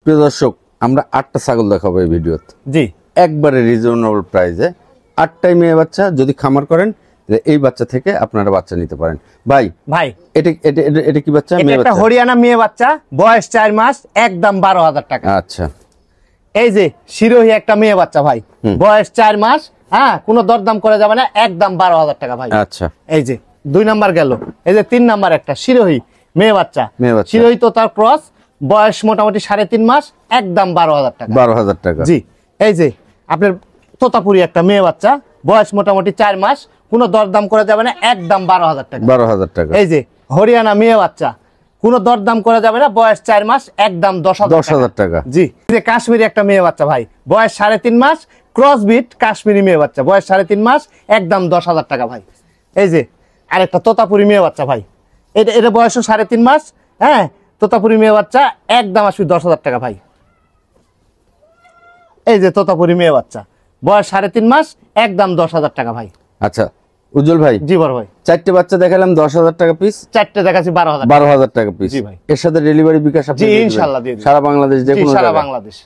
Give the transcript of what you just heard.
প্রিয় দর্শক, আমরা 8টা ছাগল দেখাবো এই ভিডিওতে। জি, একবারে রিজনেবল প্রাইসে 8টাই মেয়ে বাচ্চা। যদি খামার করেন এই বাচ্চা থেকে আপনারা বাচ্চা নিতে পারেন। ভাই ভাই এটা এটা এটা- এটা কি বাচ্চা? এটা মেয়ে একটা বাচ্চা। হরিয়ানা মেয়ে বাচ্চা, বয়স 4 মাস, একদম 12,000 টাকা। আচ্ছা, এই যে শিরোহী একটা মেয়ে বাচ্চা ভাই, বয়স 4 মাস, হ্যাঁ, কোনো দরদাম করা যাবে না, একদম 12,000 টাকা ভাই। আচ্ছা, এই যে 2 নাম্বার গেল, এই যে 3 নাম্বার একটা শিরোহী মেয়ে বাচ্চা, মেয়ে বাচ্চা। শিরোহী তো তার ক্রস, বয়স মোটামুটি 3.5 মাস, একদম 12,000 টাকা। 12,000 টাকা। জি, এই যে আপনার তোতাপুরি একটা মেয়ে বাচ্চা, বয়স মোটামুটি 4 মাস, কোনো দরদাম করা যাবে না, একদম 12,000 টাকা। 12,000 টাকা। এই যে হরিয়ানা মেয়ে বাচ্চা, কোনো দরদাম করা যাবে না, বয়স 4 মাস, একদম 10,000 টাকা। জি, এই যে কাশ্মীরি একটা মেয়ে বাচ্চা ভাই, বয়স 3.5 মাস, ক্রসবিট কাশ্মীরি মেয়ে বাচ্চা, বয়স 3.5 মাস, একদম 10,000 টাকা ভাই। এই যে আরেকটা তোতাপুরি মেয়ে বাচ্চা ভাই, এটা বয়স 3.5 মাস, হ্যাঁ, তোতাপুরি মেয়ে বাচ্চা, একদম আসবে 10,000 টাকা ভাই। এই যে তোতাপুরি মেয়ে বাচ্চা, বয়স 3.5 মাস, একদম 10,000 টাকা ভাই। আচ্ছা উজ্জ্বল ভাই, জি বড় ভাই, 4টে বাচ্চা দেখালাম 10,000 টাকা পিস, 4টে দেখাচ্ছি 12,000। 12,000 টাকা পিস। জি ভাই। এর সাথে ডেলিভারি বিকাশ আপনি জি, দিয়ে দিবেন? ইনশাআল্লাহ দিয়ে দিবেন। সারা বাংলাদেশ যে জি, কোনো সারা জায়গায়? বাংলাদেশ।